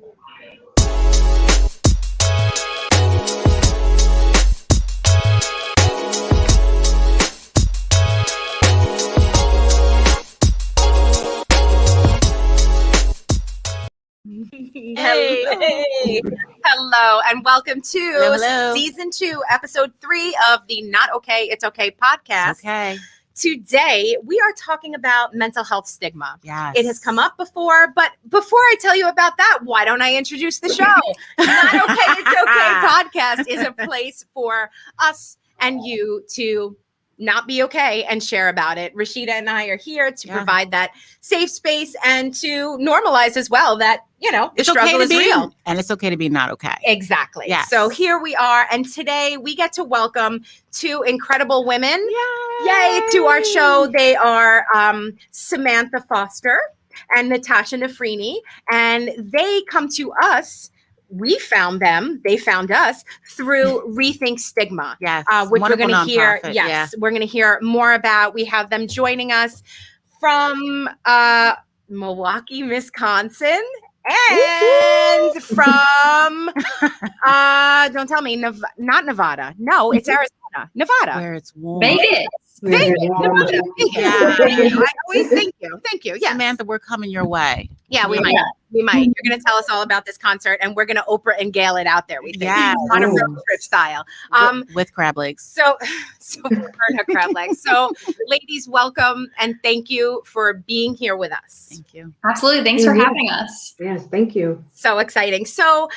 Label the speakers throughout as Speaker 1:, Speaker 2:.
Speaker 1: Hello, and welcome to
Speaker 2: hello.
Speaker 1: Season 2, Episode 3 of the Not Okay, It's Okay podcast.
Speaker 2: It's okay.
Speaker 1: Today, we are talking about mental health stigma.
Speaker 2: Yes.
Speaker 1: It has come up before, but before I tell you about that, why don't I introduce the show? Not Okay, It's Okay podcast is a place for us and you to not be okay and share about it. Rashida and I are here to provide that safe space and to normalize as well that, you know, the struggle is real.
Speaker 2: And it's okay to be not okay.
Speaker 1: Exactly.
Speaker 2: Yes.
Speaker 1: So here we are. And today we get to welcome two incredible women. Yay to our show. They are Samantha Foster and Natasha Nafrini. And they come to us. We found them, they found us through Rethink Stigma, which we're going to hear. We're going to hear more about. We have them joining us from Milwaukee, Wisconsin, and from don't tell me, not Nevada. No, it's Arizona, Nevada,
Speaker 2: where it's warm.
Speaker 1: Vegas. Nevada.
Speaker 2: Yeah.
Speaker 1: I always thank you. Yeah,
Speaker 2: Samantha, we're coming your way.
Speaker 1: Yeah, we might. You're going to tell us all about this concert, and we're going to Oprah and Gail it out there. We think on a road trip style,
Speaker 2: with crab legs.
Speaker 1: So crab legs. So, ladies, welcome and thank you for being here with us.
Speaker 2: Thank you.
Speaker 3: Absolutely. Thanks for having us.
Speaker 4: Yes, thank you.
Speaker 1: So exciting. So,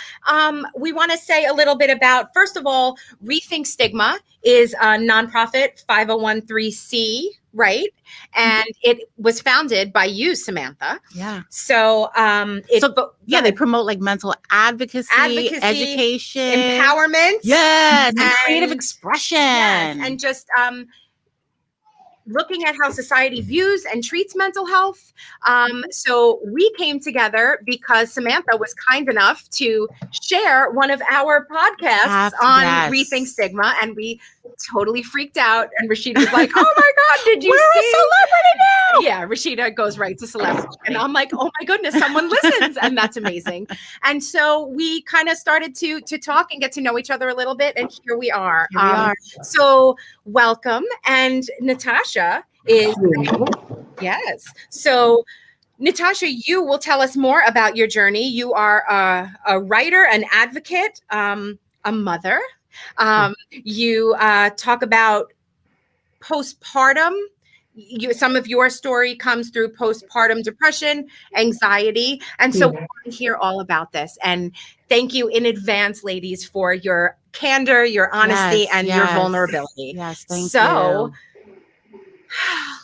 Speaker 1: we want to say a little bit about, first of all, Rethink Stigma is a nonprofit 501(c)(3), right? And it was founded by you, Samantha.
Speaker 2: Yeah.
Speaker 1: So,
Speaker 2: they promote like mental advocacy, education,
Speaker 1: empowerment.
Speaker 2: Yes. And creative expression.
Speaker 1: Yes, and just looking at how society views and treats mental health. So we came together because Samantha was kind enough to share one of our podcasts on Rethink Stigma, and we totally freaked out. And Rashida was like, "Oh my God, did you see?
Speaker 2: A celebrity now?"
Speaker 1: Yeah, Rashida goes right to celebrity, and I'm like, "Oh my goodness, someone listens," and that's amazing. And so we kind of started to talk and get to know each other a little bit, and here we are. So welcome, and Natasha is So Natasha, you will tell us more about your journey. You are a writer, an advocate, a mother. You talk about postpartum. Some of your story comes through postpartum depression, anxiety. And so we want to hear all about this. And thank you in advance, ladies, for your candor, your honesty, and your vulnerability.
Speaker 2: Yes, thank you.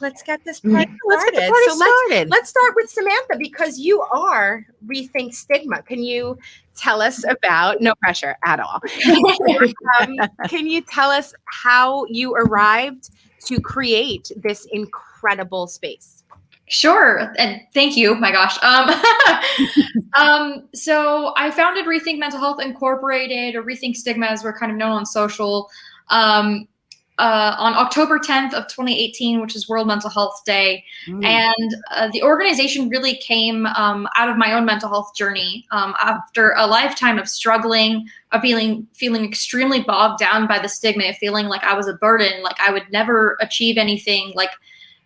Speaker 1: Let's get this party started. Let's start with Samantha, because you are Rethink Stigma. Can you tell us about, no pressure at all. Can you tell us how you arrived to create this incredible space?
Speaker 3: Sure. And thank you. My gosh. So I founded Rethink Mental Health Incorporated, or Rethink Stigma as we're kind of known on social, on October 10th of 2018, which is World Mental Health Day. And the organization really came out of my own mental health journey after a lifetime of struggling, of feeling extremely bogged down by the stigma, feeling like I was a burden, like I would never achieve anything, like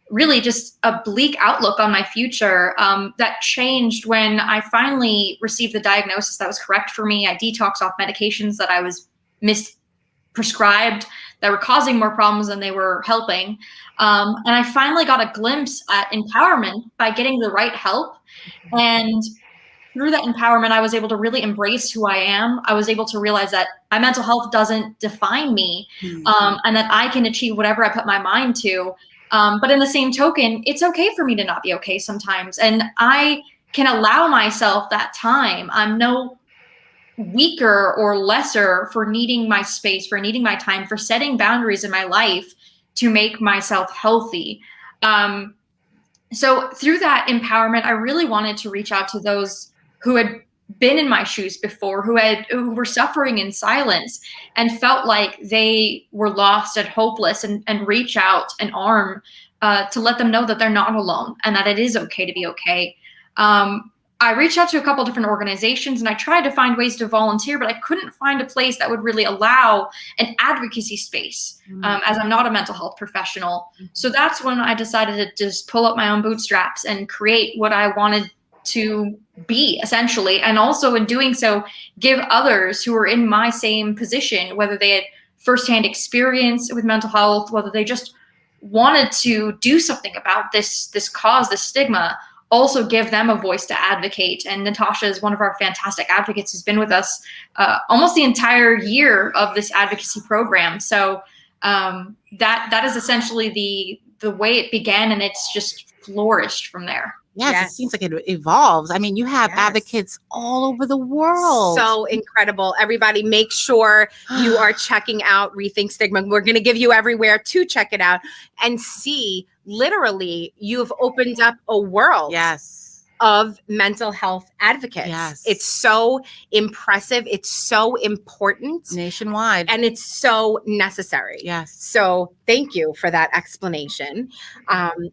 Speaker 3: really just a bleak outlook on my future. That changed when I finally received the diagnosis that was correct for me. I detoxed off medications that I was prescribed that were causing more problems than they were helping. And I finally got a glimpse at empowerment by getting the right help. And through that empowerment, I was able to really embrace who I am. I was able to realize that my mental health doesn't define me, and that I can achieve whatever I put my mind to. But in the same token, it's okay for me to not be okay sometimes. And I can allow myself that time. I'm no weaker or lesser for needing my space, for needing my time, for setting boundaries in my life to make myself healthy. So through that empowerment, I really wanted to reach out to those who had been in my shoes before, who were suffering in silence and felt like they were lost and hopeless, and reach out an arm to let them know that they're not alone and that it is okay to be okay. I reached out to a couple different organizations and I tried to find ways to volunteer, but I couldn't find a place that would really allow an advocacy space, as I'm not a mental health professional. So that's when I decided to just pull up my own bootstraps and create what I wanted to be, essentially. And also in doing so, give others who are in my same position, whether they had firsthand experience with mental health, whether they just wanted to do something about this cause, this stigma, also give them a voice to advocate. And Natasha is one of our fantastic advocates who's been with us almost the entire year of this advocacy program. So that is essentially the way it began, and it's just flourished from there.
Speaker 2: Yes, it seems like it evolves. I mean, you have advocates all over the world.
Speaker 1: So incredible. Everybody, make sure you are checking out Rethink Stigma. We're going to give you everywhere to check it out and see, literally, you've opened up a world of mental health advocates.
Speaker 2: Yes.
Speaker 1: It's so impressive. It's so important.
Speaker 2: Nationwide.
Speaker 1: And it's so necessary.
Speaker 2: Yes.
Speaker 1: So thank you for that explanation.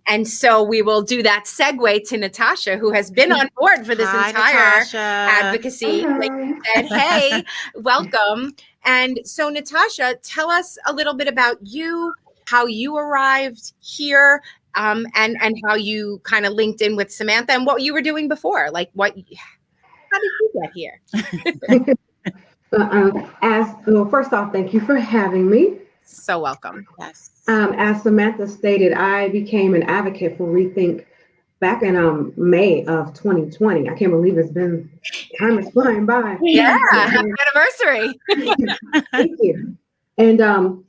Speaker 1: And so we will do that segue to Natasha, who has been on board for this entire advocacy. Like you said, hey, welcome. And so Natasha, tell us a little bit about you, how you arrived here, and how you kind of linked in with Samantha and what you were doing before. Like how did you get here?
Speaker 4: First off, thank you for having me.
Speaker 1: So welcome.
Speaker 2: Yes.
Speaker 4: As Samantha stated, I became an advocate for Rethink back in May of 2020. I can't believe time is flying by.
Speaker 1: Yeah, happy anniversary.
Speaker 4: Thank you. And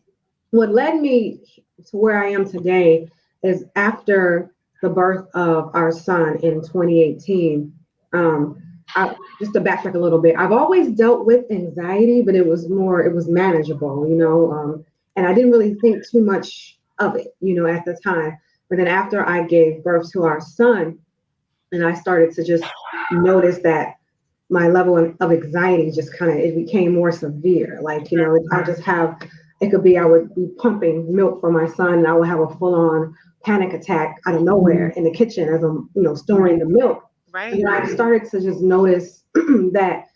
Speaker 4: what led me to where I am today is after the birth of our son in 2018. Just to backtrack a little bit, I've always dealt with anxiety, but it was manageable, and I didn't really think too much of it, at the time. But then after I gave birth to our son, and I started to just notice that my level of anxiety just it became more severe. Like, I would be pumping milk for my son, and I would have a full-on panic attack out of nowhere in the kitchen as I'm, storing the milk.
Speaker 2: Right.
Speaker 4: And I started to just notice that,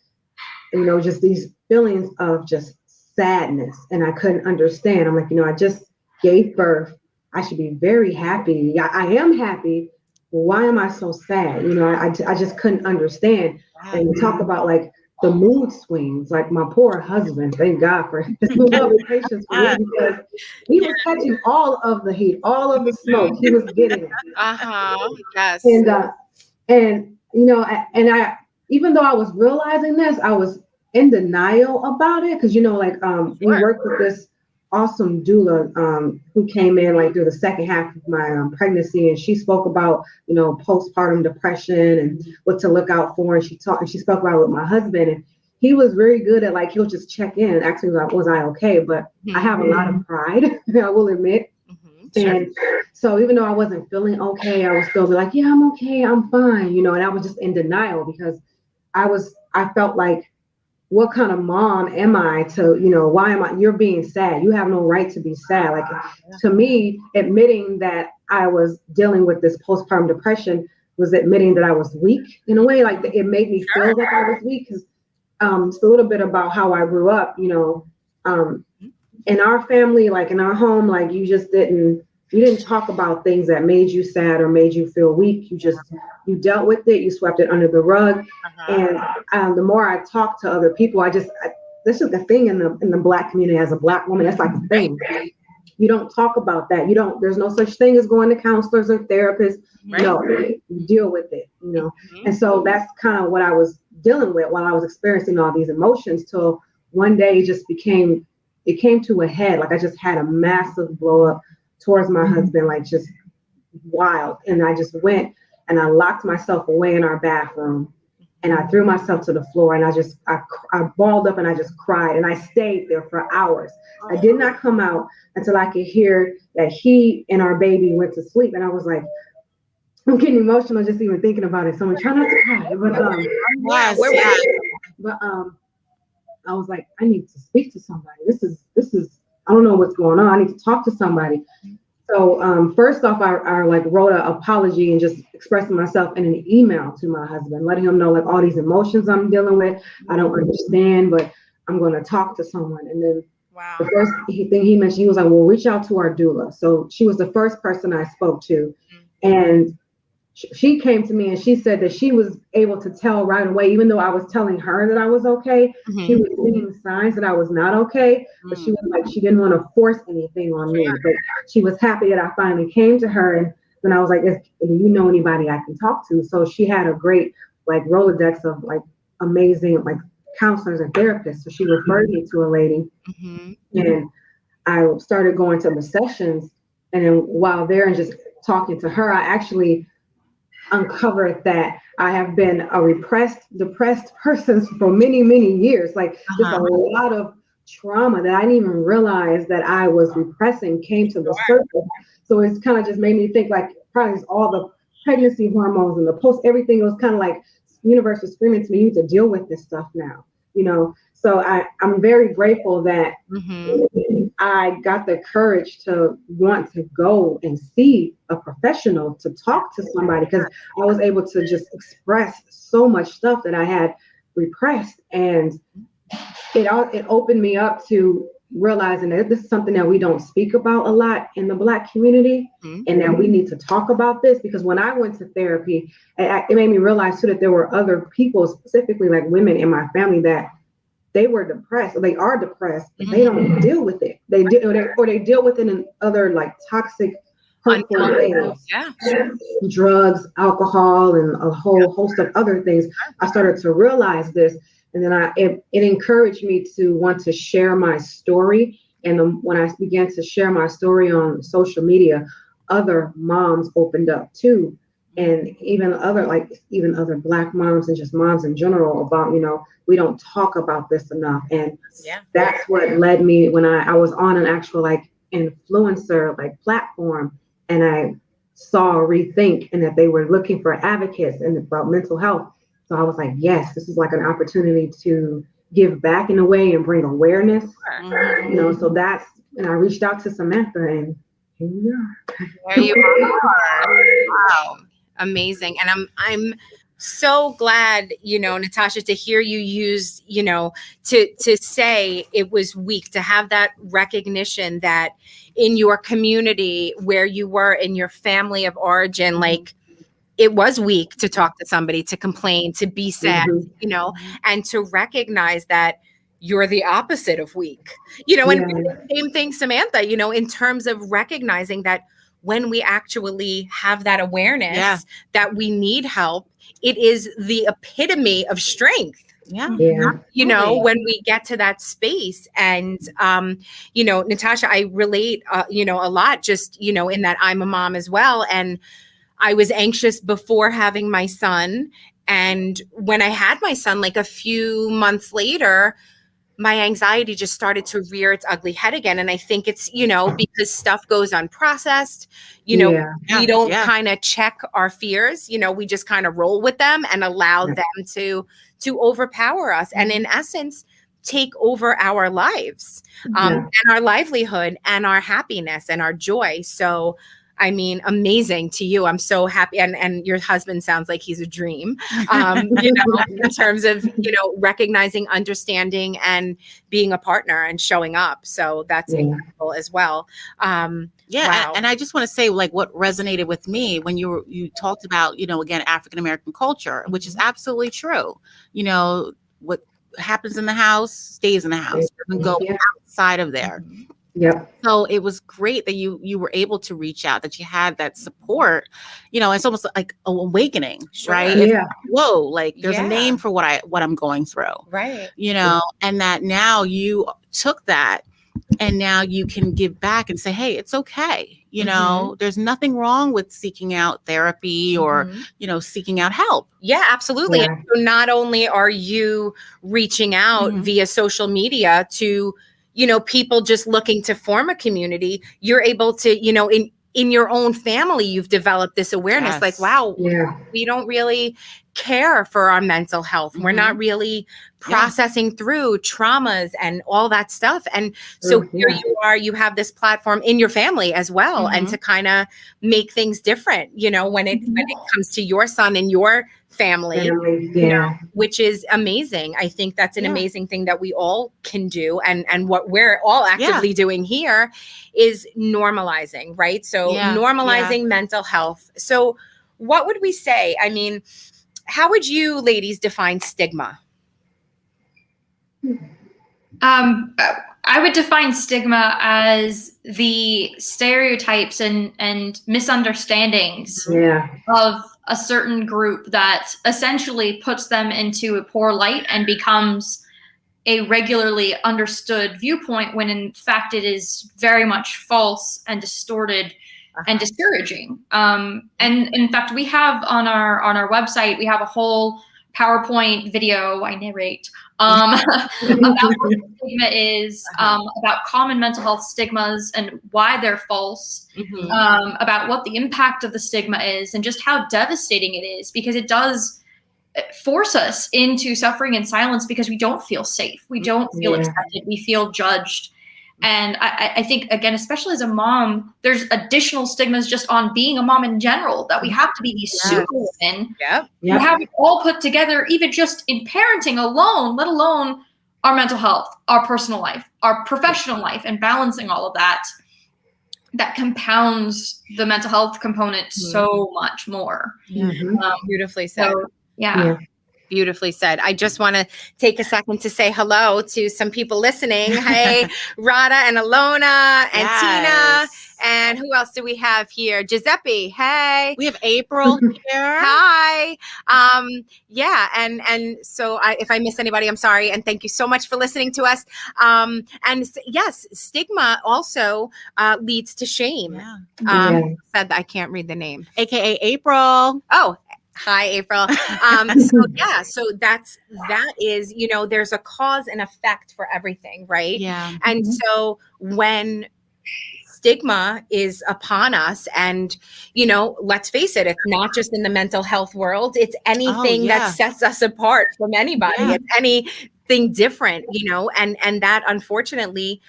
Speaker 4: just these feelings of just sadness, and I couldn't understand. I'm like, I just gave birth. I should be very happy. I am happy. Why am I so sad? I just couldn't understand. And you talk about like the mood swings, like my poor husband, thank God for his love and patience for me, because he was catching all of the heat, all of the smoke. He was getting it.
Speaker 1: Yes.
Speaker 4: And I even though I was realizing this, I was in denial about it, because we worked with this awesome doula who came in like through the second half of my pregnancy, and she spoke about postpartum depression and what to look out for, and she spoke about it with my husband, and he was very good at he'll just check in and ask me was I okay, but I have a lot of pride, I will admit. And so even though I wasn't feeling okay, I was still like, yeah, I'm okay, I'm fine, and I was just in denial, because I felt like, what kind of mom am I to, why am I, you're being sad. You have no right to be sad. Like, to me, admitting that I was dealing with this postpartum depression was admitting that I was weak in a way. Like, it made me feel like I was weak, because it's a little bit about how I grew up, in our family, like in our home, like you didn't talk about things that made you sad or made you feel weak. You dealt with it. You swept it under the rug. And the more I talk to other people, this is the thing in the Black community. As a Black woman, that's like a thing. You don't talk about that. There's no such thing as going to counselors or therapists. Right. No, you deal with it, And so that's kind of what I was dealing with while I was experiencing all these emotions, till one day it came to a head. Like, I just had a massive blow up towards my husband, like just wild. And I just went and I locked myself away in our bathroom, and I threw myself to the floor, and I balled up and I just cried, and I stayed there for hours. I did not come out until I could hear that he and our baby went to sleep. And I was like, I'm getting emotional just even thinking about it. So I'm trying not to cry. But I was like, I need to speak to somebody. This is I don't know what's going on. I need to talk to somebody. So first off, I like wrote an apology and just expressing myself in an email to my husband, letting him know like all these emotions I'm dealing with. I don't understand, but I'm going to talk to someone. And then the first thing he mentioned, he was like, well, reach out to our doula. So she was the first person I spoke to. And she came to me and she said that she was able to tell right away, even though I was telling her that I was okay, she was seeing signs that I was not okay, but she was like, she didn't want to force anything on me, but she was happy that I finally came to her. And then I was like, do you know anybody I can talk to? So she had a great like Rolodex of like amazing like counselors and therapists. So she referred me to a lady, and I started going to the sessions. And then while there and just talking to her, I actually uncovered that I have been a depressed person for many, many years. Like just a lot of trauma that I didn't even realize that I was repressing came to the surface. So it's kind of just made me think like probably just all the pregnancy hormones and the everything was kind of like universe was screaming to me, you need to deal with this stuff now, you know? So I'm very grateful that I got the courage to want to go and see a professional, to talk to somebody, because I was able to just express so much stuff that I had repressed. And it opened me up to realizing that this is something that we don't speak about a lot in the Black community, and that we need to talk about this. Because when I went to therapy, it made me realize too that there were other people, specifically like women in my family, that they were depressed, or they are depressed, but they don't deal with it. They deal with it in other like toxic, hurtful ways. Drugs, alcohol, and a whole host of other things. I started to realize this, and then it encouraged me to want to share my story. And when I began to share my story on social media, other moms opened up too. And even other Black moms and just moms in general about, we don't talk about this enough. And that's what led me when I was on an actual like influencer like platform, and I saw Rethink and that they were looking for advocates and about mental health. So I was like, yes, this is like an opportunity to give back in a way and bring awareness, so and I reached out to Samantha, and here we are.
Speaker 1: There you are. Wow. Amazing. And I'm so glad, Natasha, to hear you use, to say it was weak, to have that recognition that in your community where you were, in your family of origin, like it was weak to talk to somebody, to complain, to be sad, and to recognize that you're the opposite of weak, and same thing, Samantha, in terms of recognizing that when we actually have that awareness that we need help, it is the epitome of strength. When we get to that space. And, Natasha, I relate, a lot just, in that I'm a mom as well. And I was anxious before having my son. And when I had my son, like a few months later, my anxiety just started to rear its ugly head again. And I think it's, because stuff goes unprocessed, we don't kind of check our fears, we just kind of roll with them and allow them to overpower us. And in essence, take over our lives, and our livelihood and our happiness and our joy. So, I mean, amazing to you. I'm so happy. And your husband sounds like he's a dream, in terms of, recognizing, understanding, and being a partner and showing up. So that's incredible as well. Wow.
Speaker 2: And I just want to say, like, what resonated with me when you talked about, again, African-American culture, which is absolutely true. What happens in the house stays in the house, doesn't go outside of there. So it was great that you were able to reach out, that you had that support. It's almost like an awakening, right? Whoa, like there's a name for what I'm going through,
Speaker 1: right?
Speaker 2: And that now you took that, and now you can give back and say, hey, it's okay. There's nothing wrong with seeking out therapy or, seeking out help.
Speaker 1: Yeah, absolutely.
Speaker 4: Yeah.
Speaker 1: And so not only are you reaching out via social media to, people just looking to form a community, you're able to, in your own family, you've developed this awareness,
Speaker 2: Yes.
Speaker 1: like, wow,
Speaker 4: Yeah.
Speaker 1: we don't really care for our mental health. We're not really processing through traumas and all that stuff. And so here you are, you have this platform in your family as well, and to kind of make things different, you know, when it comes to your son and your family, you know, which is amazing. I think that's an amazing thing that we all can do. And what we're all actively doing here is normalizing, right? So normalizing mental health. So what would we say? I mean, how would you ladies define stigma?
Speaker 3: I would define stigma as the stereotypes and misunderstandings of a certain group that essentially puts them into a poor light and becomes a regularly understood viewpoint, when in fact it is very much false and distorted and discouraging. And in fact, we have on our website, we have a whole PowerPoint video I narrate about what stigma is, about common mental health stigmas and why they're false, about what the impact of the stigma is, and just how devastating it is, because it does force us into suffering and silence because we don't feel safe. We don't feel accepted. We feel judged. And I think, again, especially as a mom, there's additional stigmas just on being a mom in general, that we have to be these superwomen. You have it all put together, even just in parenting alone, let alone our mental health, our personal life, our professional life, and balancing all of that. That compounds the mental health component so much more.
Speaker 1: Beautifully said.
Speaker 3: So,
Speaker 1: Beautifully said. I just want to take a second to say hello to some people listening. Hey, Rada and Alona and Tina. And who else do we have here? Giuseppe. Hey.
Speaker 2: We have April here.
Speaker 1: Hi. And so if I miss anybody, I'm sorry. And thank you so much for listening to us. And yes, stigma also leads to shame. Said that I can't read the name.
Speaker 2: AKA April.
Speaker 1: Oh, hi, April. So that is, you know, there's a cause and effect for everything, right?
Speaker 2: Yeah.
Speaker 1: And so when stigma is upon us, and, you know, let's face it, it's not just in the mental health world, it's anything that sets us apart from anybody. It's anything different, you know, and that unfortunately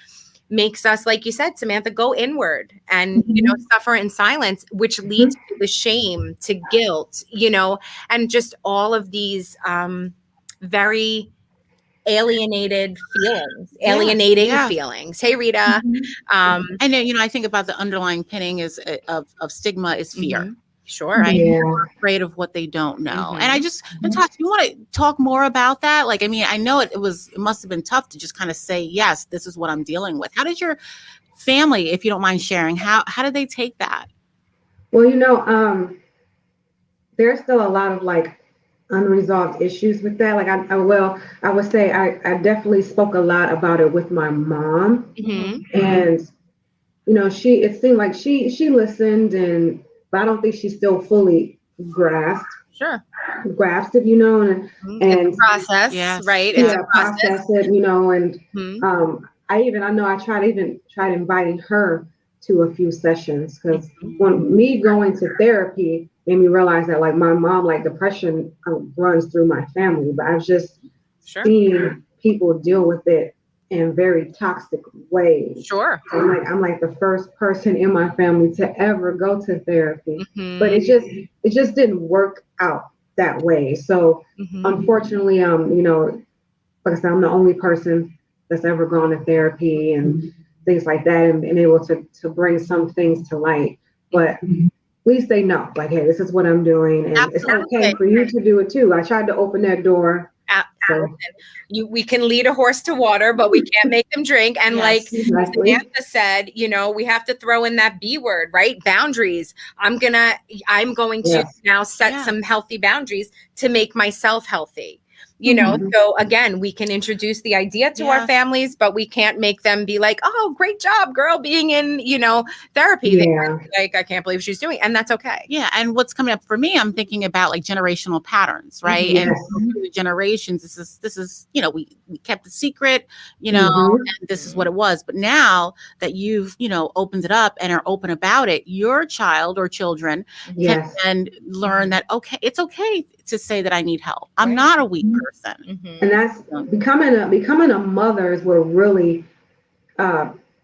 Speaker 1: makes us, like you said, Samantha, go inward and, you know, suffer in silence, which leads to the shame, to guilt, you know, and just all of these very alienating feelings. Hey, Rita.
Speaker 2: And then, you know, I think about the underlying pinning of stigma is fear.
Speaker 1: Sure.
Speaker 2: Right. They're afraid of what they don't know. And I just, Natasha, you want to talk more about that? Like, I mean, I know it must have been tough to just kind of say, yes, this is what I'm dealing with. How did your family, if you don't mind sharing, how did they take that?
Speaker 4: Well, you know, there's still a lot of like unresolved issues with that. Like I would say I definitely spoke a lot about it with my mom. And, you know, it seemed like she listened, but I don't think she still fully grasped it, you know, and
Speaker 1: it's a process, right? It's a
Speaker 4: process it, you know, and I tried inviting her to a few sessions, because when me going to therapy made me realize that, like, my mom, like, depression runs through my family, but I've just seen people deal with it in very toxic ways. So I'm like the first person in my family to ever go to therapy, but it just didn't work out that way. So unfortunately, you know, like I said, I'm the only person that's ever gone to therapy and things like that, and able to bring some things to light. But at least they know, like, hey, this is what I'm doing, and it's okay for you to do it too. I tried to open that door.
Speaker 1: We can lead a horse to water, but we can't make them drink. And like Samantha said, you know, we have to throw in that B word, right? Boundaries. I'm going to now set some healthy boundaries to make myself healthy. you know. So again, we can introduce the idea to our families, but we can't make them be like, oh, great job, girl, being in, you know, therapy. Like, I can't believe she's doing, and that's okay.
Speaker 2: Yeah. And what's coming up for me, I'm thinking about like generational patterns, right? And through the generations, this is, you know, we kept the secret, you know, and this is what it was. But now that you've, you know, opened it up and are open about it, your child or children can learn that, okay, it's okay to say that I need help. I'm not a weak person.
Speaker 4: And that's becoming a mother is what really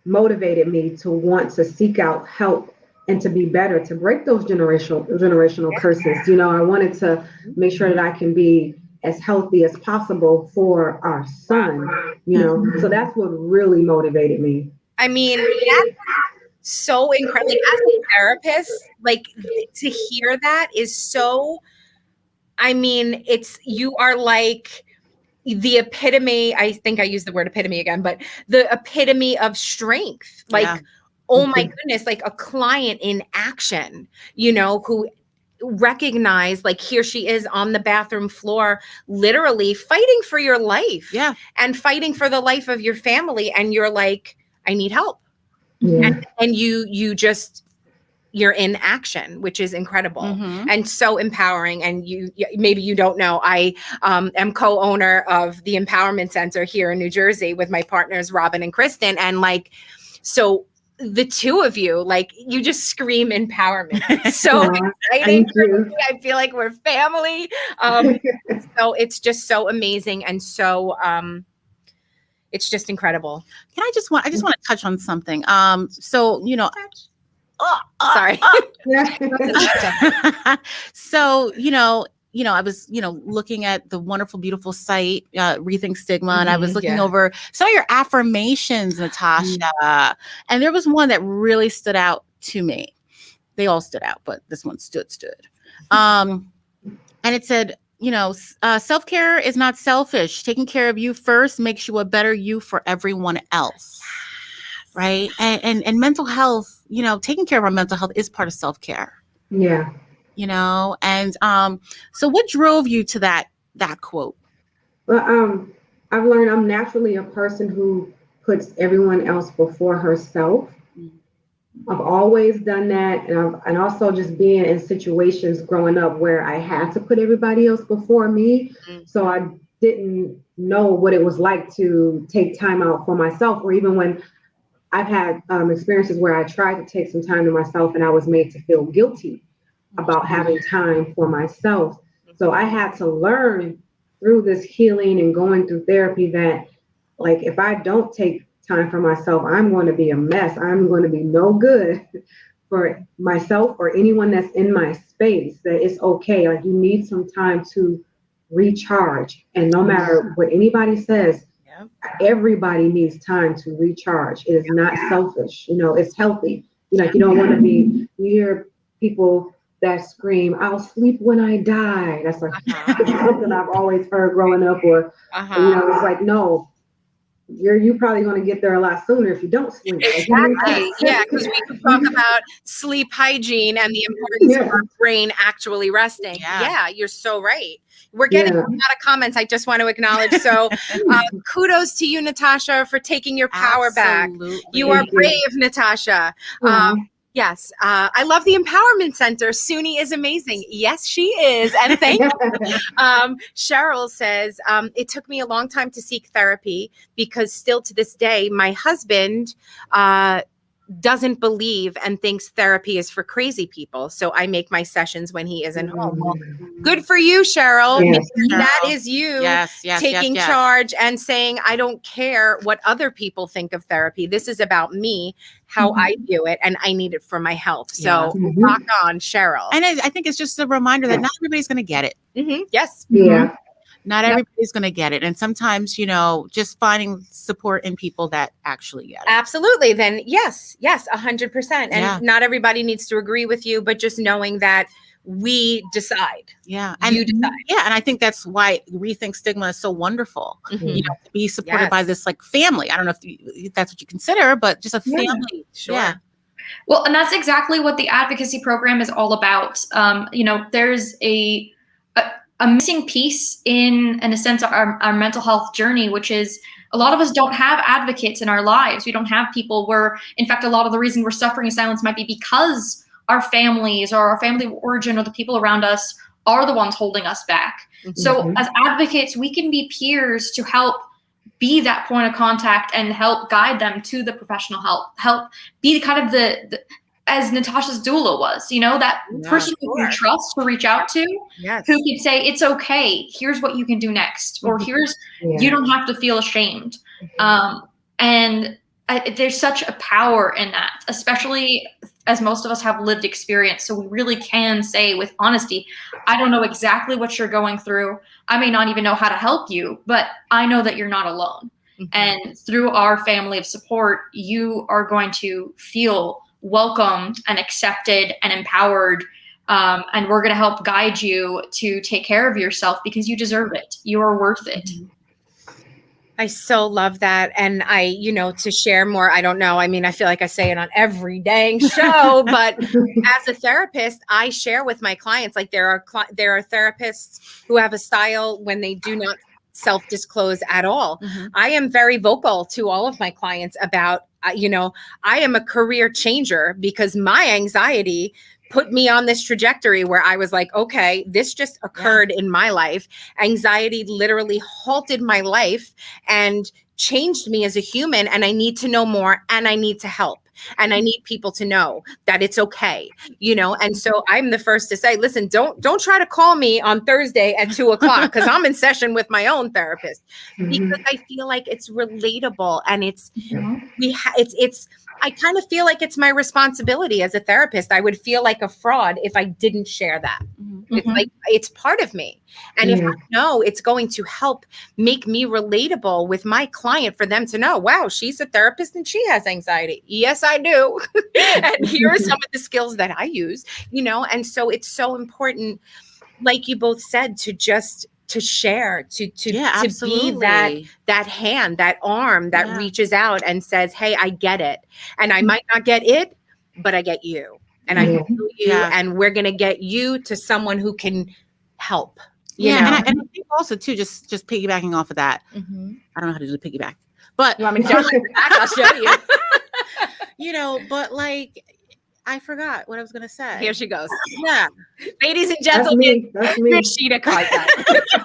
Speaker 4: motivated me to want to seek out help and to be better, to break those generational curses. You know, I wanted to make sure that I can be as healthy as possible for our son, you know. So that's what really motivated me.
Speaker 1: I mean, that's so incredible. As a therapist, like, to hear that is so, I mean, you are like the epitome. I think I used the word epitome again, but the epitome of strength. Like, oh my goodness, like a client in action, you know, who recognized, like, here she is on the bathroom floor, literally fighting for your life. Yeah. And fighting for the life of your family. And you're like, I need help. Yeah. And you're in action, which is incredible and so empowering. And maybe you don't know, I am co-owner of the Empowerment Center here in New Jersey with my partners, Robin and Kristen. And like, so the two of you, like, you just scream empowerment. It's so exciting. I feel like we're family. So it's just so amazing. And so it's just incredible.
Speaker 2: I just want to touch on something. So, you know,
Speaker 1: sorry.
Speaker 2: So, you know, I was, you know, looking at the wonderful, beautiful site, Rethink Stigma, and I was looking over some of your affirmations, Natasha, and there was one that really stood out to me. They all stood out, but this one stood. And it said, you know, self-care is not selfish. Taking care of you first makes you a better you for everyone else. Right. And mental health, you know, taking care of our mental health is part of self-care.
Speaker 4: Yeah.
Speaker 2: You know, and so what drove you to that quote?
Speaker 4: Well, I've learned I'm naturally a person who puts everyone else before herself. I've always done that, and also just being in situations growing up where I had to put everybody else before me. So I didn't know what it was like to take time out for myself, or even when I've had experiences where I tried to take some time to myself and I was made to feel guilty about having time for myself. So I had to learn through this healing and going through therapy that, like, if I don't take time for myself, I'm going to be a mess. I'm going to be no good for myself or anyone that's in my space. That it's okay. Like, you need some time to recharge. And no matter what anybody says, everybody needs time to recharge. It is not selfish. You know, it's healthy. You know, you don't want to be, you hear people that scream, I'll sleep when I die. That's like something I've always heard growing up, or, you know, it's like, no, you're probably going to get there a lot sooner if you don't sleep.
Speaker 1: Exactly. Yeah, because we could talk about sleep hygiene and the importance of our brain actually resting. Yeah, you're so right. We're getting a lot of comments. I just want to acknowledge. So kudos to you, Natasha, for taking your power back. You are brave, Natasha. Yes. I love the Empowerment Center. Suni is amazing. Yes, she is. And thank you. Cheryl says, it took me a long time to seek therapy because still to this day, my husband doesn't believe and thinks therapy is for crazy people. So I make my sessions when he isn't home. Well, good for you, Cheryl.
Speaker 2: Yes,
Speaker 1: that is you taking charge and saying, I don't care what other people think of therapy. This is about me, how I view it, and I need it for my health. So rock on, Cheryl.
Speaker 2: And I think it's just a reminder that not everybody's going to get it.
Speaker 1: Yes.
Speaker 4: Yeah.
Speaker 2: Not everybody's going to get it. And sometimes, you know, just finding support in people that actually get it.
Speaker 1: Absolutely. Then yes, 100%. And not everybody needs to agree with you, but just knowing that we decide.
Speaker 2: Yeah.
Speaker 1: And you decide.
Speaker 2: Yeah. And I think that's why Rethink Stigma is so wonderful. You know, to be supported by this like family. I don't know if that's what you consider, but just a family.
Speaker 1: Sure.
Speaker 2: Yeah.
Speaker 3: Well, and that's exactly what the advocacy program is all about. You know, there's a a missing piece in a sense, our mental health journey, which is a lot of us don't have advocates in our lives. We don't have people where, in fact, a lot of the reason we're suffering in silence might be because our families or our family of origin or the people around us are the ones holding us back. So as advocates, we can be peers to help be that point of contact and help guide them to the professional help be kind of the as Natasha's doula was, that person who you trust to reach out to, who can say, it's okay, here's what you can do next, or here's, you don't have to feel ashamed. And there's such a power in that, especially as most of us have lived experience. So we really can say with honesty, I don't know exactly what you're going through. I may not even know how to help you, but I know that you're not alone. And through our family of support, you are going to feel welcomed and accepted and empowered. And we're going to help guide you to take care of yourself because you deserve it. You are worth it.
Speaker 1: I so love that. And to share more, I don't know. I mean, I feel like I say it on every dang show, but as a therapist, I share with my clients, like there are therapists who have a style when they do not self-disclose at all. I am very vocal to all of my clients about, I am a career changer because my anxiety put me on this trajectory where I was like, okay, this just occurred in my life. Anxiety literally halted my life and changed me as a human. And I need to know more and I need to help. And I need people to know that it's okay, and so I'm the first to say, listen, don't try to call me on Thursday at 2:00 because I'm in session with my own therapist because I feel like it's relatable and it's I kind of feel like it's my responsibility as a therapist. I would feel like a fraud if I didn't share that. It's like, it's part of me. And if I know it's going to help make me relatable with my client for them to know, wow, she's a therapist and she has anxiety. Yes, I do. And here are some of the skills that I use, and so it's so important, like you both said, to share, to be that hand, that arm that reaches out and says, hey, I get it. And I might not get it, but I get you. And I feel you, and we're going to get you to someone who can help.
Speaker 2: And I think also too, just piggybacking off of that. I don't know how to do the piggyback, but
Speaker 1: you want me to jump back? I'll show you.
Speaker 2: But like, I forgot what I was going to say.
Speaker 1: Here she goes. Yeah. Ladies and gentlemen,
Speaker 4: that's me.
Speaker 1: Rashida caught that.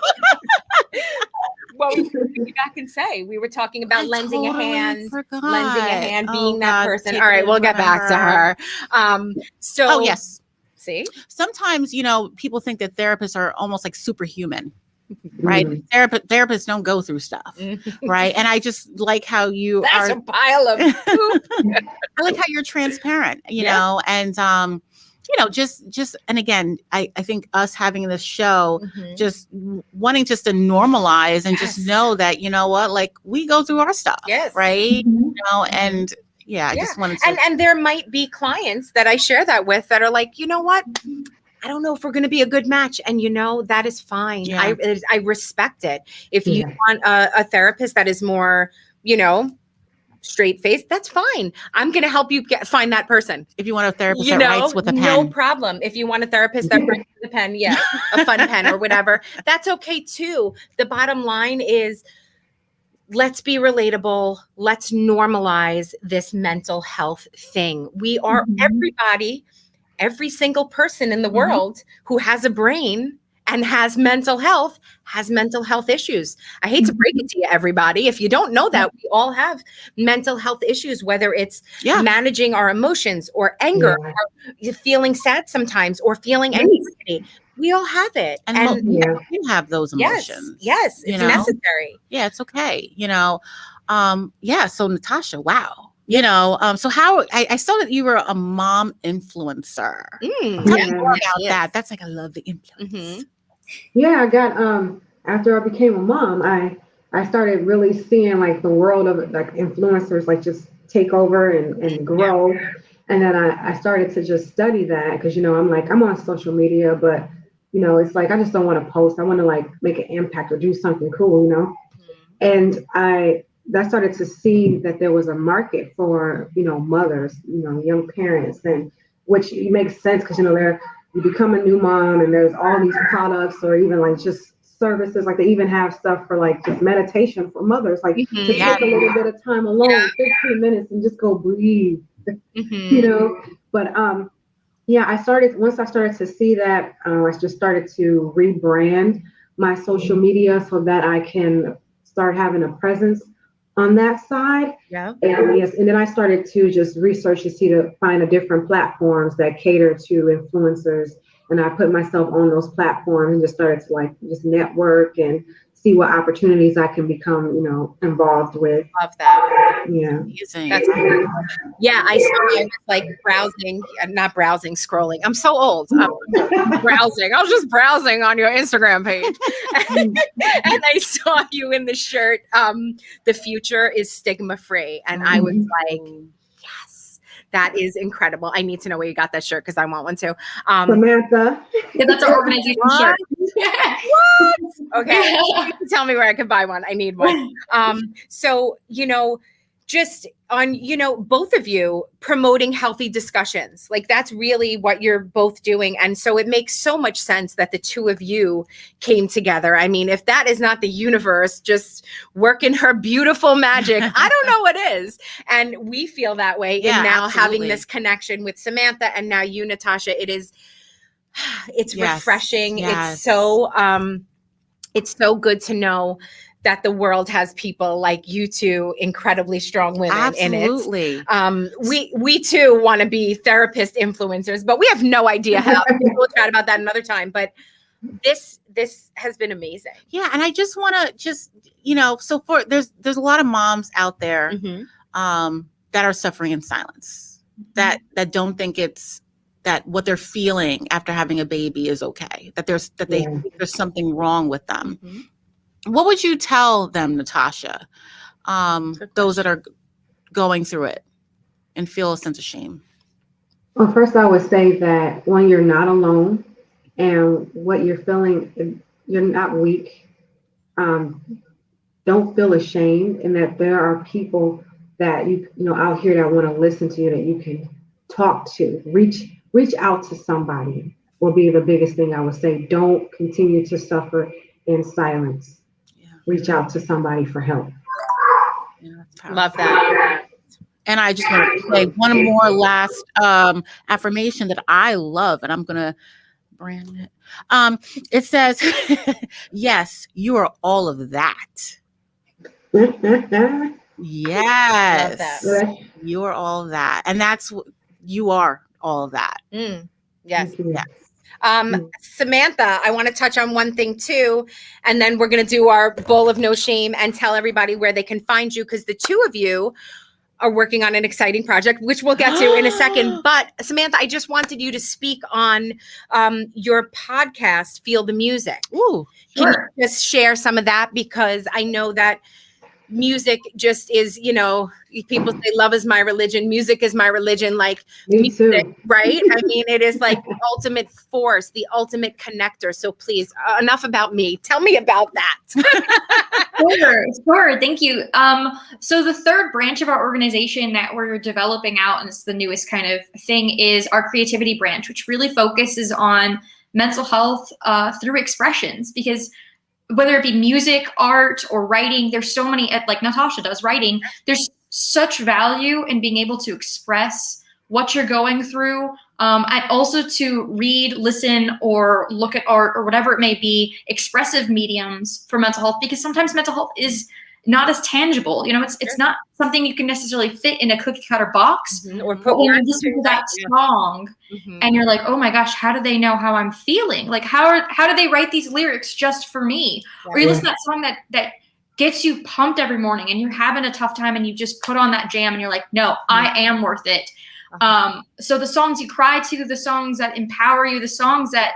Speaker 1: Well, we back and say we were talking about lending a hand, being that person. All right, we'll get back to her.
Speaker 2: Oh yes.
Speaker 1: See,
Speaker 2: sometimes people think that therapists are almost like superhuman, right? Therapists don't go through stuff, right? And I just like how
Speaker 1: that's a pile of poop.
Speaker 2: I like how you're transparent, and just and again, I think us having this show, just wanting just to normalize and just know that, like we go through our stuff, right? And I just wanted to.
Speaker 1: And there might be clients that I share that with that are like, you know what? I don't know if we're going to be a good match. And, that is fine. I respect it. If you want a therapist that is more, straight face, that's fine. I'm going to help you find that person.
Speaker 2: If you want a therapist that writes with a pen.
Speaker 1: No problem. If you want a therapist that writes with a pen, a fun pen or whatever, that's okay too. The bottom line is, let's be relatable. Let's normalize this mental health thing. We are everybody, every single person in the world who has a brain and has mental health issues. I hate to break it to you, everybody. If you don't know that, we all have mental health issues, whether it's managing our emotions or anger or feeling sad sometimes or feeling anxiety. We all have it.
Speaker 2: And you have those emotions.
Speaker 1: Yes, it's necessary.
Speaker 2: Yeah, it's okay. So Natasha, wow. So how I saw that you were a mom influencer. Tell me more about that. That's like, I love the influence.
Speaker 4: Yeah, I got after I became a mom, I started really seeing like the world of like influencers like just take over and grow. And then I started to just study that because I'm on social media, but it's like I just don't want to post. I want to like make an impact or do something cool, And I started to see that there was a market for mothers, young parents, and which makes sense because they're you become a new mom and there's all these products or even like just services, like they even have stuff for like just meditation for mothers, like to take a little bit of time alone, 15 minutes and just go breathe, you know. But once I started to see that, I just started to rebrand my social media so that I can start having a presence on that side. And then I started to just research to find a different platforms that cater to influencers. And I put myself on those platforms and just started to like just network and see what opportunities I can become, you know, involved with.
Speaker 1: Love that.
Speaker 4: Yeah.
Speaker 1: That's yeah, I was like scrolling. I'm so old. Browsing. I was just browsing on your Instagram page. And I saw you in the shirt. The future is stigma free. And I was like, yes, that is incredible. I need to know where you got that shirt because I want one too.
Speaker 4: Samantha.
Speaker 3: Yeah, that's our organization shirt.
Speaker 1: What? Okay. Tell me where I can buy one. I need one. So, you know, just on, you know, both of you promoting healthy discussions, like that's really what you're both doing. And so it makes so much sense that the two of you came together. I mean, if that is not the universe just working her beautiful magic, I don't know what is. And we feel that way in now having this connection with Samantha and now you, Natasha. It's refreshing. It's so good to know that the world has people like you two incredibly strong women in it. We too want to be therapist influencers, but we have no idea how. We'll chat about that another time. But this has been amazing.
Speaker 2: Yeah, and I just want to you know, so there's a lot of moms out there that are suffering in silence, that don't think that what they're feeling after having a baby is okay, that they think there's something wrong with them. What would you tell them, Natasha, those that are going through it and feel a sense of shame?
Speaker 4: Well, first I would say that when you're not alone and what you're feeling, you're not weak. Don't feel ashamed, and that there are people that you know out here that want to listen to you, that you can talk to. Reach out to somebody will be the biggest thing I would say. Don't continue to suffer in silence. Reach out to somebody for help.
Speaker 1: Love that.
Speaker 2: And I just want to say one more last affirmation that I love, and I'm going to brand it. It says, yes, you are all of that. Yes.
Speaker 1: That.
Speaker 2: You are all of that. And you are all of that.
Speaker 1: Yes. Yes. Samantha, I want to touch on one thing too, and then we're going to do our bowl of no shame and tell everybody where they can find you, because the two of you are working on an exciting project, which we'll get to in a second. But Samantha, I just wanted you to speak on your podcast, Feel the Music.
Speaker 2: Ooh,
Speaker 1: can you just share some of that? Because I know that music just is, you know, people say love is my religion. Music is my religion. Like music, right? I mean, it is like the ultimate force, the ultimate connector. So please, enough about me. Tell me about that.
Speaker 3: Sure. Thank you. So the third branch of our organization that we're developing out, and it's the newest kind of thing, is our creativity branch, which really focuses on mental health through expressions. Because whether it be music, art, or writing, there's so many, like Natasha does, writing, there's such value in being able to express what you're going through, and also to read, listen, or look at art, or whatever it may be, expressive mediums for mental health, because sometimes mental health is not as tangible. You know, it's not something you can necessarily fit in a cookie cutter box.
Speaker 1: Or put
Speaker 3: when you listen to that song and you're like, oh my gosh, how do they know how I'm feeling? Like, how do they write these lyrics just for me? Or you listen to that song that gets you pumped every morning and you're having a tough time and you just put on that jam and you're like, no, I am worth it. So the songs you cry to, the songs that empower you, the songs that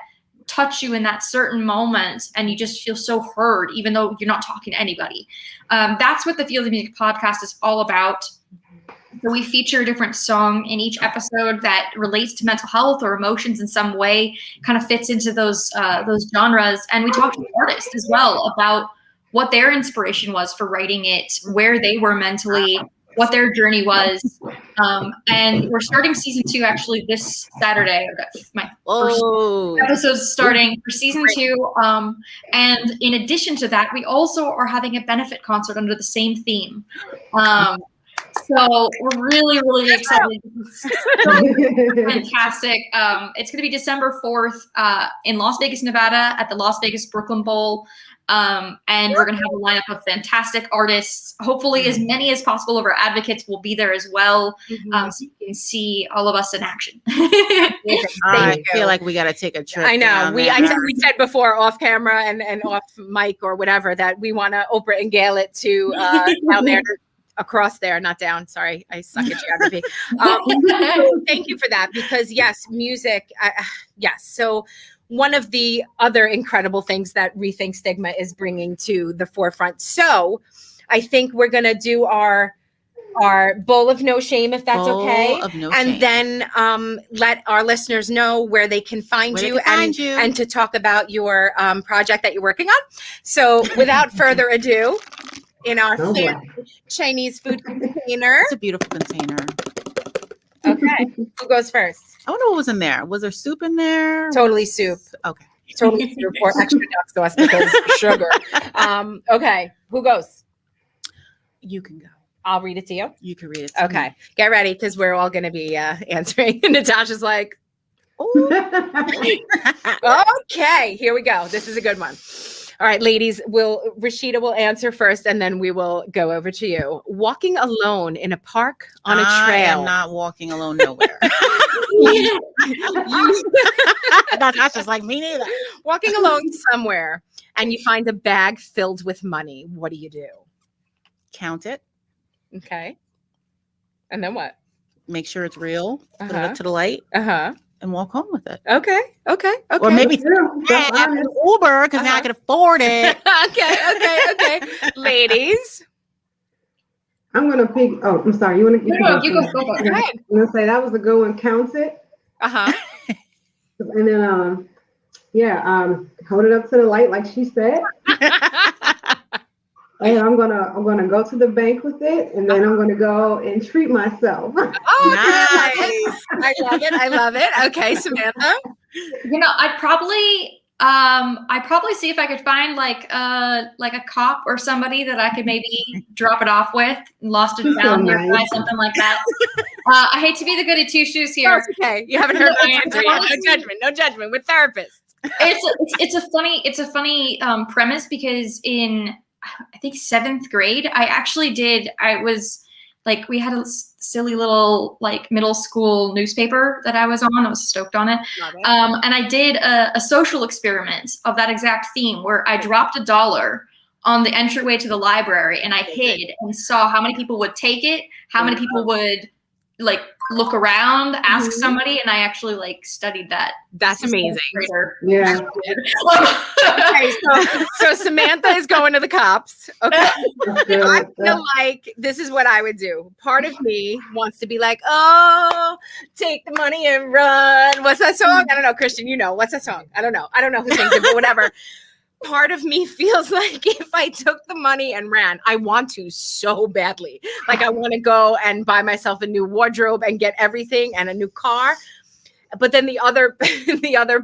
Speaker 3: touch you in that certain moment, and you just feel so heard, even though you're not talking to anybody. That's what the Feel the Music podcast is all about. So we feature a different song in each episode that relates to mental health or emotions in some way, kind of fits into those genres. And we talk to artists as well about what their inspiration was for writing it, where they were mentally, what their journey was. And we're starting season 2 actually this Saturday. I've got my first episode starting for season 2. And in addition to that, we also are having a benefit concert under the same theme. So we're really, really excited. Fantastic. It's going to be December 4th in Las Vegas, Nevada at the Las Vegas Brooklyn Bowl. And we're going to have a lineup of fantastic artists. Hopefully as many as possible of our advocates will be there as well. So you can see all of us in action.
Speaker 2: I feel like we got to take a trip.
Speaker 1: I know. We said before off camera and off mic or whatever that we want to Oprah and Gail it to down there. Across there, not down. Sorry, I suck at geography. Thank you for that, because yes, music. Yes. So one of the other incredible things that Rethink Stigma is bringing to the forefront. So I think we're gonna do our bowl of no shame, if that's okay, and then let our listeners know where they can find you and to talk about your project that you're working on. So without further ado. In our Chinese food container.
Speaker 2: It's a beautiful container.
Speaker 1: Okay. Who goes first?
Speaker 2: I wonder what was in there. Was there soup in there?
Speaker 1: Totally soup.
Speaker 2: Okay.
Speaker 1: Totally soup or extra duck sauce because sugar. Okay. Who goes?
Speaker 2: You can go.
Speaker 1: I'll read it to you.
Speaker 2: You can read it.
Speaker 1: Okay. Get ready because we're all going to be answering. Natasha's like, okay, here we go. This is a good one. All right, ladies, Rashida will answer first, and then we will go over to you. Walking alone in a park on a trail.
Speaker 2: I am not walking alone nowhere. Natasha's like, me neither.
Speaker 1: Walking alone somewhere, and you find a bag filled with money. What do you do?
Speaker 2: Count it.
Speaker 1: Okay. And then what?
Speaker 2: Make sure it's real. Put it up to the light. And walk home with it.
Speaker 1: Okay.
Speaker 2: Or maybe Uber, because now I can afford it.
Speaker 1: Okay. Ladies.
Speaker 4: I'm gonna pick. Oh, I'm sorry. You go.
Speaker 3: Go ahead.
Speaker 4: I'm gonna say that was a good one. Count it. And then hold it up to the light like she said. And I'm gonna go to the bank with it, and then I'm gonna go and treat myself.
Speaker 1: Oh, nice! I love it. Okay, Samantha.
Speaker 3: I'd probably see if I could find like a cop or somebody that I could maybe drop it off with, lost it down nearby, something like that. I hate to be the goody two shoes here.
Speaker 1: That's okay. You haven't heard my answer yet. No judgment. We're therapists.
Speaker 3: It's a funny premise because in I think 7th grade, we had a silly little like middle school newspaper that I was on. I was stoked on it. And I did a social experiment of that exact theme where I dropped $1 on the entryway to the library and I hid and saw how many people would take it, how many people would like look around, ask somebody, and I actually like studied that.
Speaker 1: That's amazing.
Speaker 4: Yeah.
Speaker 1: Okay, so Samantha is going to the cops. Okay. I feel like this is what I would do. Part of me wants to be like, oh, take the money and run. What's that song? I don't know, Christian, what's that song? I don't know who sings it, but whatever. Part of me feels like if I took the money and ran, I want to so badly. Like I want to go and buy myself a new wardrobe and get everything and a new car. But then the other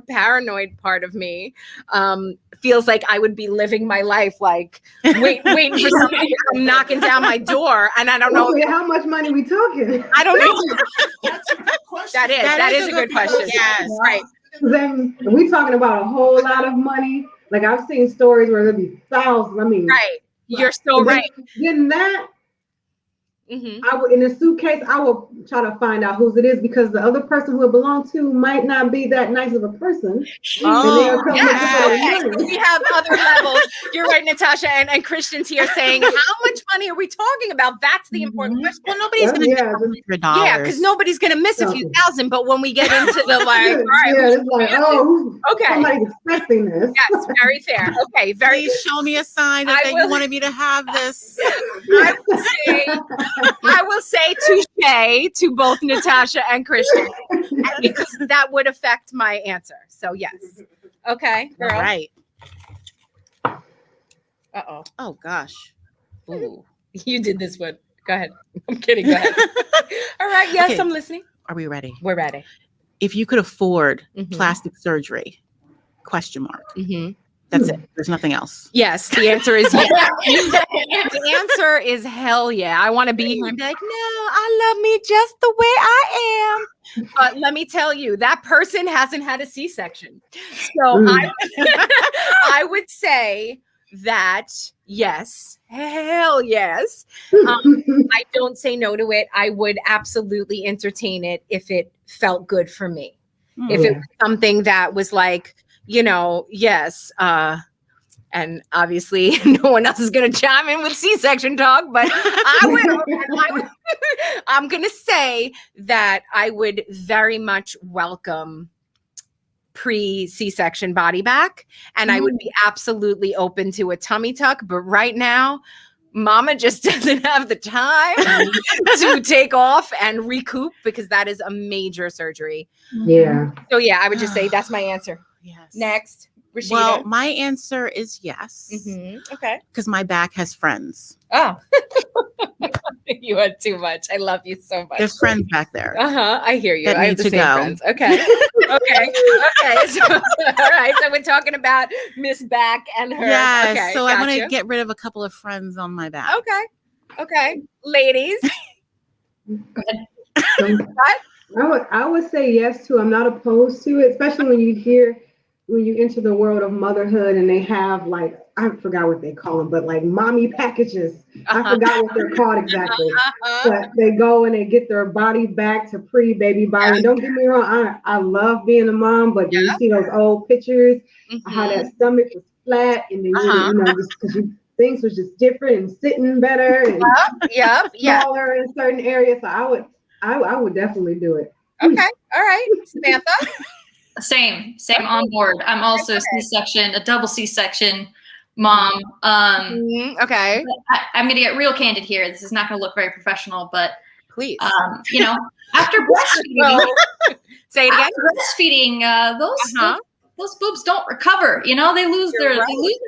Speaker 1: paranoid part of me feels like I would be living my life like waiting for somebody to come knocking down my door, and I don't know
Speaker 4: how much money we talking.
Speaker 1: I don't know. That's a good question. That is a good question. Yes, right.
Speaker 4: Then we talking about a whole lot of money. Like I've seen stories where there'd be thousands. I mean,
Speaker 1: right. You're so right.
Speaker 4: Then that, I would in a suitcase. I will try to find out whose it is because the other person who it belongs to might not be that nice of a person.
Speaker 1: Oh, okay. We have other levels. You're right, Natasha, and Christian's here saying, how much money are we talking about? That's the important question.
Speaker 2: Well, nobody's going to miss $100.
Speaker 1: Yeah, because nobody's going to miss a few thousand. But when we get into the like, all right,
Speaker 4: it's like, okay, somebody's expecting this.
Speaker 1: Yes, very fair. Okay,
Speaker 2: Please show me a sign that you wanted me to have this.
Speaker 1: I will say touche to both Natasha and Christian because that would affect my answer. So yes. Okay, girl.
Speaker 2: All right.
Speaker 1: Uh-oh.
Speaker 2: Oh gosh. Ooh.
Speaker 1: You did this one. Go ahead. I'm kidding. Go ahead. All All right. Yes,
Speaker 2: Okay.
Speaker 1: I'm listening.
Speaker 2: Are we ready?
Speaker 1: We're ready.
Speaker 2: If you could afford
Speaker 1: Mhm.
Speaker 2: plastic surgery, question mark.
Speaker 1: Mm-hmm.
Speaker 2: That's it. There's nothing else.
Speaker 1: Yes, the answer is yes. The answer is hell yeah. I want to be here and be like, no, I love me just the way I am. But let me tell you, that person hasn't had a C-section. So I would say that yes, hell yes. I don't say no to it. I would absolutely entertain it if it felt good for me. If it was something that was like, yes, and obviously no one else is going to chime in with C-section talk, but I'm going to say that I would very much welcome pre-C-section body back, and I would be absolutely open to a tummy tuck. But right now, Mama just doesn't have the time to take off and recoup, because that is a major surgery.
Speaker 4: Yeah.
Speaker 1: So yeah, I would just say that's my answer.
Speaker 2: Yes.
Speaker 1: Next, Rashida.
Speaker 2: Well, my answer is yes.
Speaker 1: Okay.
Speaker 2: Because my back has friends.
Speaker 1: Oh, you had too much. I love you so much.
Speaker 2: There's friends back there.
Speaker 1: I hear you.
Speaker 2: That
Speaker 1: I have
Speaker 2: need
Speaker 1: the
Speaker 2: to
Speaker 1: same
Speaker 2: go.
Speaker 1: friends. Okay. Okay. So, all right. So we're talking about Miss Back and her.
Speaker 2: Yes.
Speaker 1: Okay,
Speaker 2: So I want to
Speaker 1: gotcha.
Speaker 2: get rid of a couple of friends on my back.
Speaker 1: Okay. Ladies.
Speaker 4: I would say yes to. I'm not opposed to it, especially when you enter the world of motherhood and they have, like, I forgot what they call them, but like mommy packages. I forgot what they're called exactly. But they go and they get their body back to pre-baby body. And don't get me wrong, I love being a mom, but when you see those old pictures, how that stomach was flat and they really, just because things was just different and sitting better and smaller in certain areas. So I would definitely do it.
Speaker 1: Okay. All right. Samantha.
Speaker 3: Same on board. I'm also C-section, a double C-section mom.
Speaker 1: Okay.
Speaker 3: I'm going to get real candid here. This is not going to look very professional, but
Speaker 1: please,
Speaker 3: after breastfeeding,
Speaker 1: say it again.
Speaker 3: After breastfeeding, those boobs don't recover. They lose their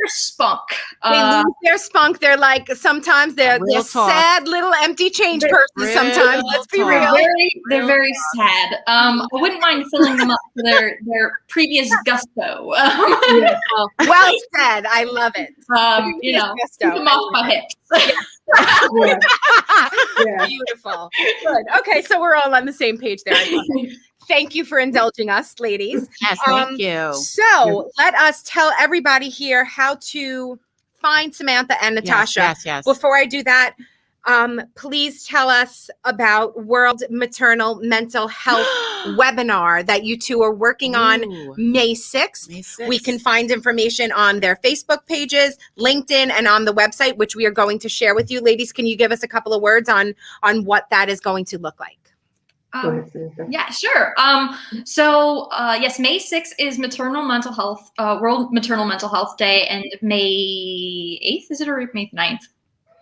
Speaker 3: spunk.
Speaker 1: They lose their spunk. They're like, sometimes they're sad little empty change purses. Sometimes, let's be real.
Speaker 3: They're very sad. I wouldn't mind filling them up to their previous gusto.
Speaker 1: Well said. I love it.
Speaker 3: Keep them off my hips.
Speaker 1: Beautiful. Good. Okay, so we're all on the same page there. Thank you for indulging us, ladies.
Speaker 2: Yes, thank you.
Speaker 1: So let us tell everybody here how to find Samantha and Natasha.
Speaker 2: Yes.
Speaker 1: Before I do that, please tell us about World Maternal Mental Health webinar that you two are working on May 6th. We can find information on their Facebook pages, LinkedIn, and on the website, which we are going to share with you. Ladies, can you give us a couple of words on what that is going to look like?
Speaker 3: Yeah, sure. Yes, May 6th is Maternal Mental Health, World Maternal Mental Health Day, and May 8th, is it, or May 9th?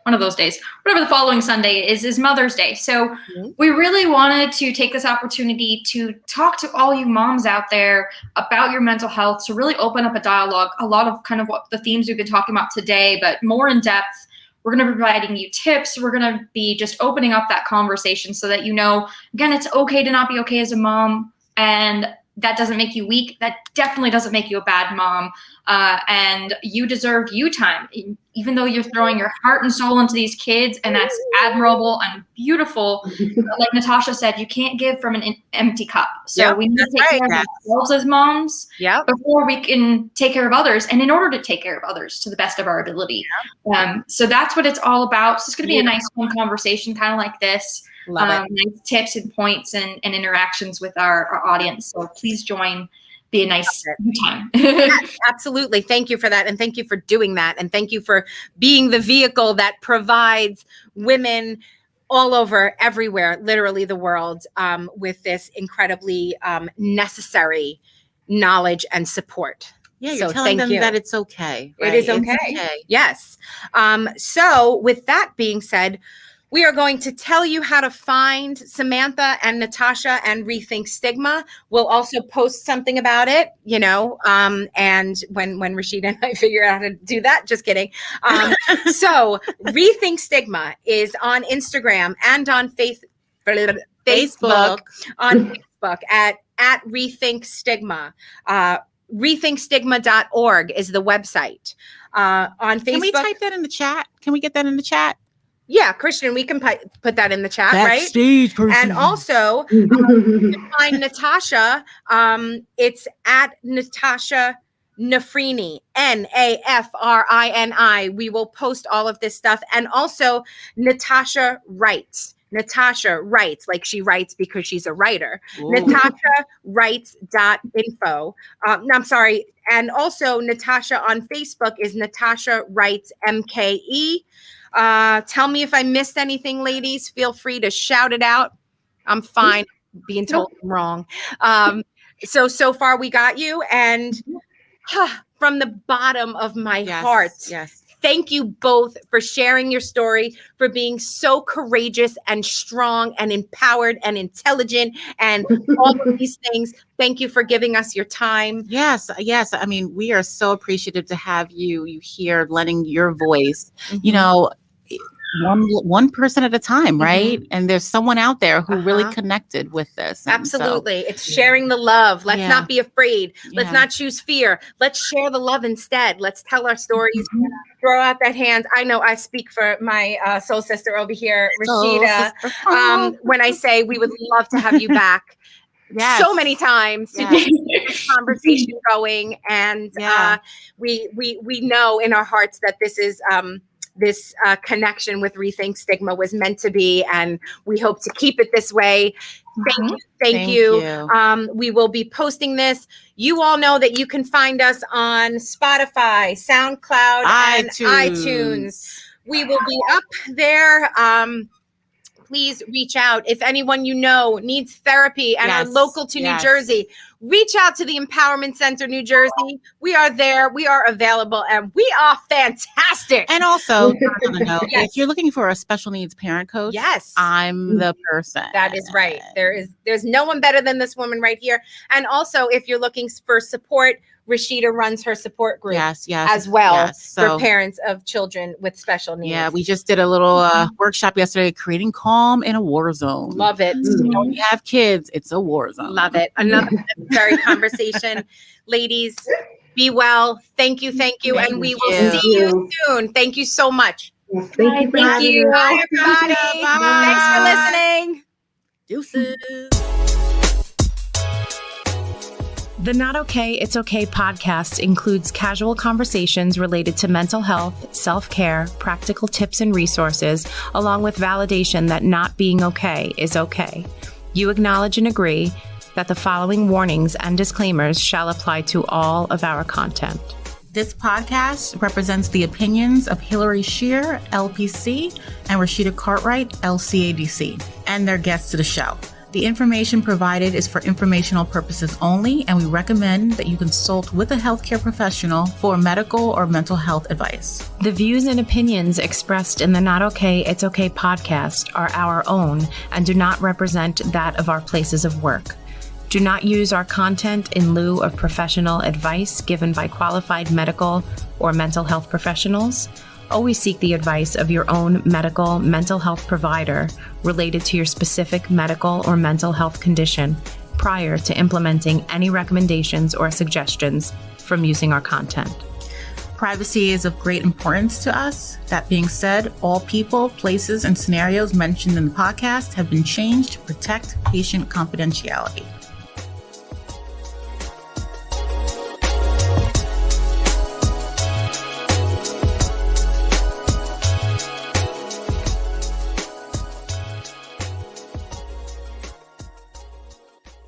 Speaker 3: One of those days, whatever the following Sunday is Mother's Day. So we really wanted to take this opportunity to talk to all you moms out there about your mental health, to really open up a dialogue, a lot of kind of what the themes we've been talking about today, but more in depth. We're going to be providing you tips. We're going to be just opening up that conversation so that again, it's okay to not be okay as a mom, and that doesn't make you weak. That definitely doesn't make you a bad mom. And you deserve you time, even though you're throwing your heart and soul into these kids, and that's admirable and beautiful. Like Natasha said, you can't give from an empty cup. So we need to take care of ourselves as moms before we can take care of others, and in order to take care of others to the best of our ability. So that's what it's all about. So it's going to be a nice, fun conversation, kind of like this. Nice tips and points and interactions with our audience. So please join. Be a nice time.
Speaker 1: Yes, absolutely. Thank you for that. And thank you for doing that. And thank you for being the vehicle that provides women all over, everywhere, literally the world, with this incredibly necessary knowledge and support.
Speaker 2: Yeah, you're telling them that it's okay.
Speaker 1: Right? It is okay. It's okay. Yes. So with that being said, we are going to tell you how to find Samantha and Natasha and Rethink Stigma. We'll also post something about it, and when Rashida and I figure out how to do that, just kidding. So Rethink Stigma is on Instagram and on Facebook, on Facebook at Rethink Stigma. RethinkStigma.org is the website. On Facebook.
Speaker 2: Can we type that in the chat? Can we get that in the chat?
Speaker 1: Yeah, Christian, we can put that in the chat,
Speaker 2: Backstage
Speaker 1: right?
Speaker 2: person.
Speaker 1: And also, you can find Natasha. It's at Natasha Nafrini, Nafrini. We will post all of this stuff. And also, Natasha writes. Natasha writes, like she writes because she's a writer. NatashaWrites.info. I'm sorry. And also, Natasha on Facebook is Natasha Writes MKE. Tell me if I missed anything, ladies. Feel free to shout it out. I'm fine being told I'm wrong. So far we got you. And from the bottom of my heart, thank you both for sharing your story, for being so courageous and strong and empowered and intelligent and all of these things. Thank you for giving us your time.
Speaker 2: Yes. I mean, we are so appreciative to have you here, lending your voice, you know, one person at a time, right? And there's someone out there who really connected with this.
Speaker 1: Absolutely. It's sharing the love. Let's not be afraid. Let's not choose fear. Let's share the love instead. Let's tell our stories. Throw out that hand. I know I speak for my soul sister over here, Rashida, when I say we would love to have you back. So many times to get this conversation going. And we know in our hearts that this is this connection with Rethink Stigma was meant to be, and we hope to keep it this way. Thank you. We will be posting this. You all know that you can find us on Spotify, SoundCloud, and iTunes. We will be up there. Please reach out. If anyone you know needs therapy and are local to New Jersey, reach out to the Empowerment Center, New Jersey. We are there. We are available, and we are fantastic.
Speaker 2: And also, if you're looking for a special needs parent coach, I'm the person.
Speaker 1: That is right. There's no one better than this woman right here. And also, if you're looking for support, Rashida runs her support group as well for parents of children with special needs.
Speaker 2: Yeah, we just did a little workshop yesterday, creating calm in a war zone.
Speaker 1: Love it.
Speaker 2: When you have kids, it's a war zone.
Speaker 1: Love it. Another necessary conversation. Ladies, be well. Thank you. And we will see you soon. Thank you so much.
Speaker 4: Thank you.
Speaker 1: Bye, everybody.
Speaker 2: Bye.
Speaker 1: Thanks for listening.
Speaker 2: Deuces.
Speaker 5: The Not Okay, It's Okay podcast includes casual conversations related to mental health, self-care, practical tips and resources, along with validation that not being okay is okay. You acknowledge and agree that the following warnings and disclaimers shall apply to all of our content.
Speaker 2: This podcast represents the opinions of Hillary Shear, LPC, and Rashida Cartwright, LCADC, and their guests to the show. The information provided is for informational purposes only, and we recommend that you consult with a healthcare professional for medical or mental health advice.
Speaker 5: The views and opinions expressed in the Not Okay, It's Okay podcast are our own and do not represent that of our places of work. Do not use our content in lieu of professional advice given by qualified medical or mental health professionals. Always seek the advice of your own medical mental health provider related to your specific medical or mental health condition prior to implementing any recommendations or suggestions from using our content.
Speaker 2: Privacy is of great importance to us. That being said, all people, places, and scenarios mentioned in the podcast have been changed to protect patient confidentiality.